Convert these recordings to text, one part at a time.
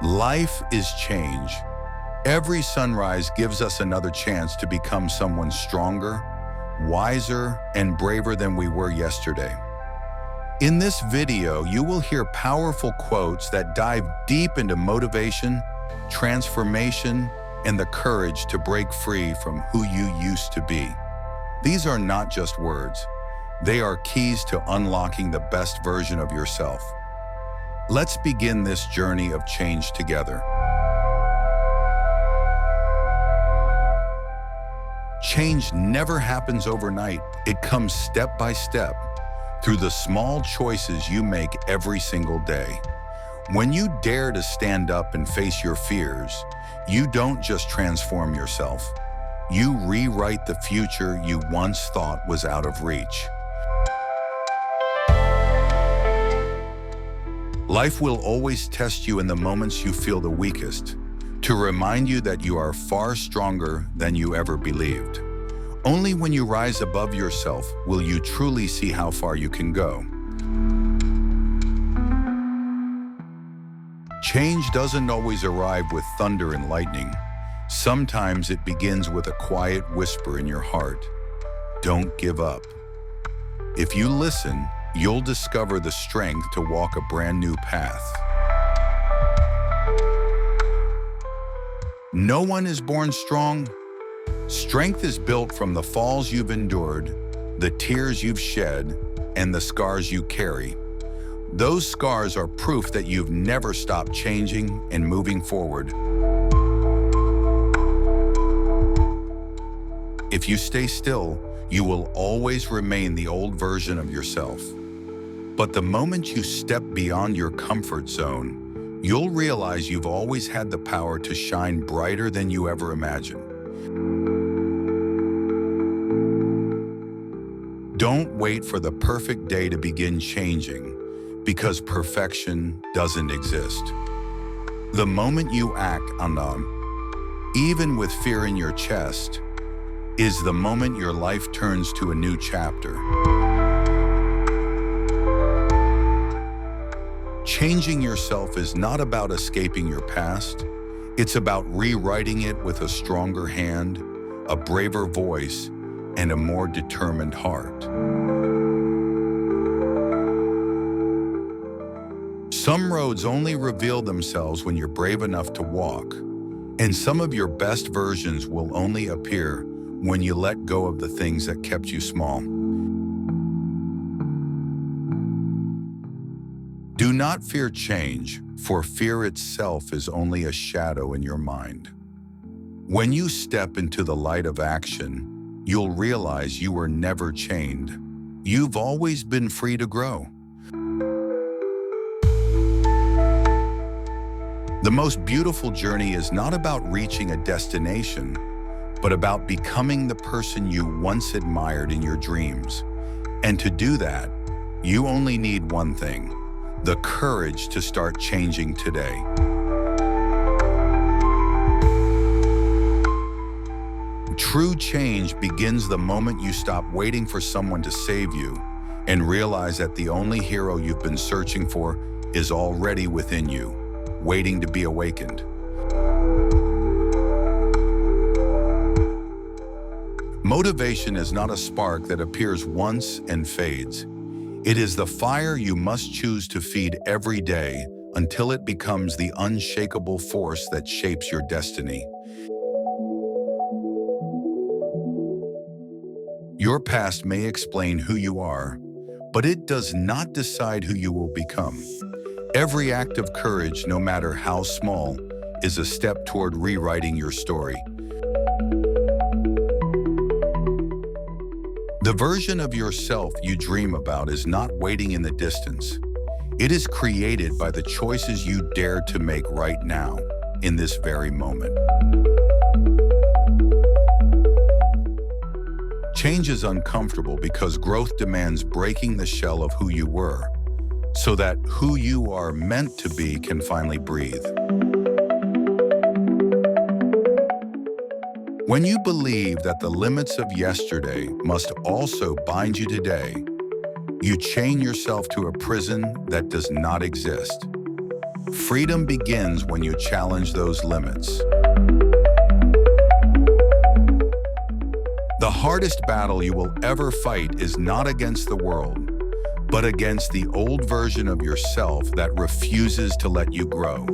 Life is change. Every sunrise gives us another chance to become someone stronger, wiser, and braver than we were yesterday. In this video, you will hear powerful quotes that dive deep into motivation, transformation, and the courage to break free from who you used to be. These are not just words. They are keys to unlocking the best version of yourself. Let's begin this journey of change together. Change never happens overnight. It comes step by step, through the small choices you make every single day. When you dare to stand up and face your fears, you don't just transform yourself. You rewrite the future you once thought was out of reach. Life will always test you in the moments you feel the weakest, to remind you that you are far stronger than you ever believed. Only when you rise above yourself will you truly see how far you can go. Change doesn't always arrive with thunder and lightning. Sometimes it begins with a quiet whisper in your heart. Don't give up. If you listen, you'll discover the strength to walk a brand new path. No one is born strong. Strength is built from the falls you've endured, the tears you've shed, and the scars you carry. Those scars are proof that you've never stopped changing and moving forward. If you stay still, you will always remain the old version of yourself. But the moment you step beyond your comfort zone, you'll realize you've always had the power to shine brighter than you ever imagined. Don't wait for the perfect day to begin changing, because perfection doesn't exist. The moment you act on them, even with fear in your chest, is the moment your life turns to a new chapter. Changing yourself is not about escaping your past. It's about rewriting it with a stronger hand, a braver voice, and a more determined heart. Some roads only reveal themselves when you're brave enough to walk, and some of your best versions will only appear when you let go of the things that kept you small. Do not fear change, for fear itself is only a shadow in your mind. When you step into the light of action, you'll realize you were never chained. You've always been free to grow. The most beautiful journey is not about reaching a destination, but about becoming the person you once admired in your dreams. And to do that, you only need one thing: the courage to start changing today. True change begins the moment you stop waiting for someone to save you and realize that the only hero you've been searching for is already within you, waiting to be awakened. Motivation is not a spark that appears once and fades. It is the fire you must choose to feed every day until it becomes the unshakable force that shapes your destiny. Your past may explain who you are, but it does not decide who you will become. Every act of courage, no matter how small, is a step toward rewriting your story. The version of yourself you dream about is not waiting in the distance. It is created by the choices you dare to make right now, in this very moment. Change is uncomfortable because growth demands breaking the shell of who you were, so that who you are meant to be can finally breathe. When you believe that the limits of yesterday must also bind you today, you chain yourself to a prison that does not exist. Freedom begins when you challenge those limits. The hardest battle you will ever fight is not against the world, but against the old version of yourself that refuses to let you grow.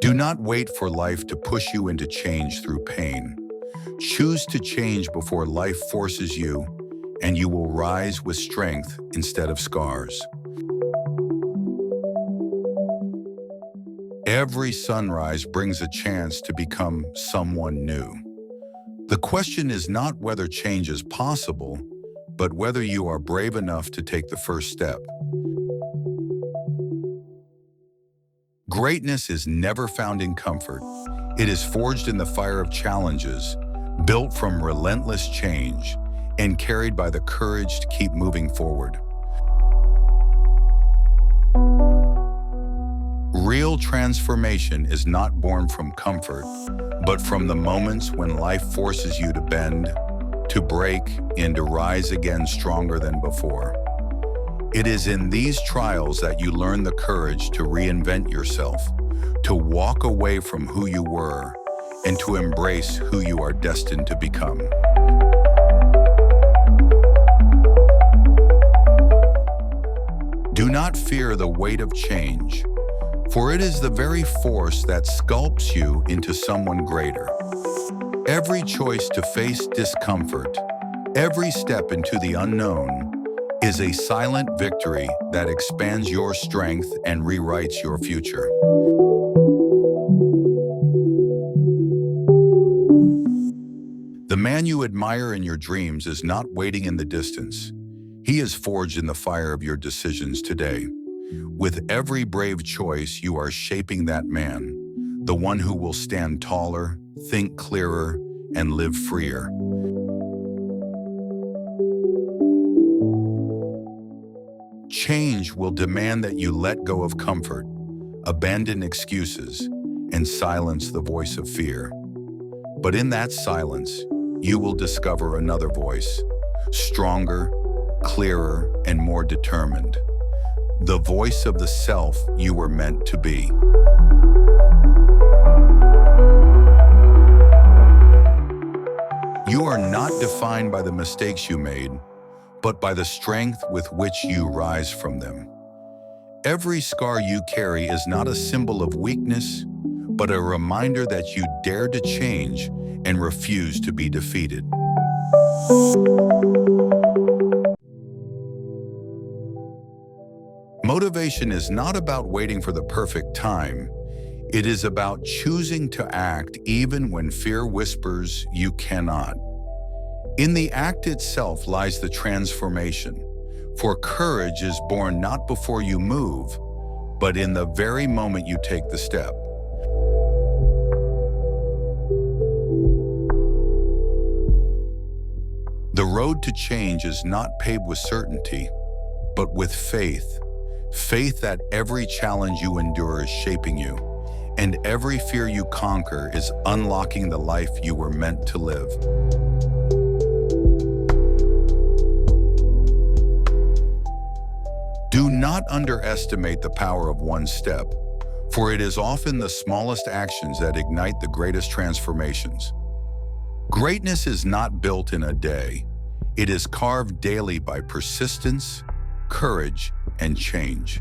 Do not wait for life to push you into change through pain. Choose to change before life forces you, and you will rise with strength instead of scars. Every sunrise brings a chance to become someone new. The question is not whether change is possible, but whether you are brave enough to take the first step. Greatness is never found in comfort. It is forged in the fire of challenges, built from relentless change, and carried by the courage to keep moving forward. Real transformation is not born from comfort, but from the moments when life forces you to bend, to break, and to rise again stronger than before. It is in these trials that you learn the courage to reinvent yourself, to walk away from who you were, and to embrace who you are destined to become. Do not fear the weight of change, for it is the very force that sculpts you into someone greater. Every choice to face discomfort, every step into the unknown, is a silent victory that expands your strength and rewrites your future. The man you admire in your dreams is not waiting in the distance. He is forged in the fire of your decisions today. With every brave choice, you are shaping that man, the one who will stand taller, think clearer, and live freer. Change will demand that you let go of comfort, abandon excuses, and silence the voice of fear. But in that silence, you will discover another voice, stronger, clearer, and more determined. The voice of the self you were meant to be. You are not defined by the mistakes you made, but by the strength with which you rise from them. Every scar you carry is not a symbol of weakness, but a reminder that you dare to change and refuse to be defeated. Motivation is not about waiting for the perfect time. It is about choosing to act even when fear whispers you cannot. In the act itself lies the transformation, for courage is born not before you move, but in the very moment you take the step. The road to change is not paved with certainty, but with faith. Faith that every challenge you endure is shaping you, and every fear you conquer is unlocking the life you were meant to live. Do not underestimate the power of one step, for it is often the smallest actions that ignite the greatest transformations. Greatness is not built in a day. It is carved daily by persistence, courage, and change.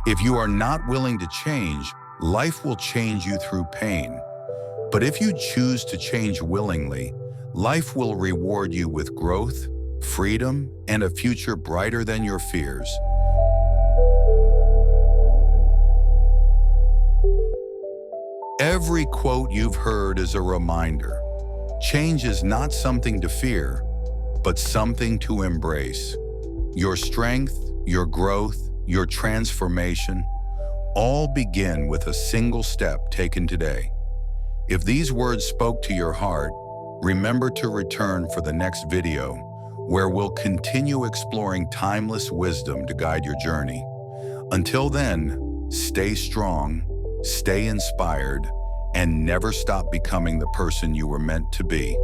If you are not willing to change, life will change you through pain. But if you choose to change willingly, life will reward you with growth, freedom, and a future brighter than your fears. Every quote you've heard is a reminder. Change is not something to fear, but something to embrace. Your strength, your growth, your transformation, all begin with a single step taken today. If these words spoke to your heart, remember to return for the next video, where we'll continue exploring timeless wisdom to guide your journey. Until then, stay strong, stay inspired, and never stop becoming the person you were meant to be.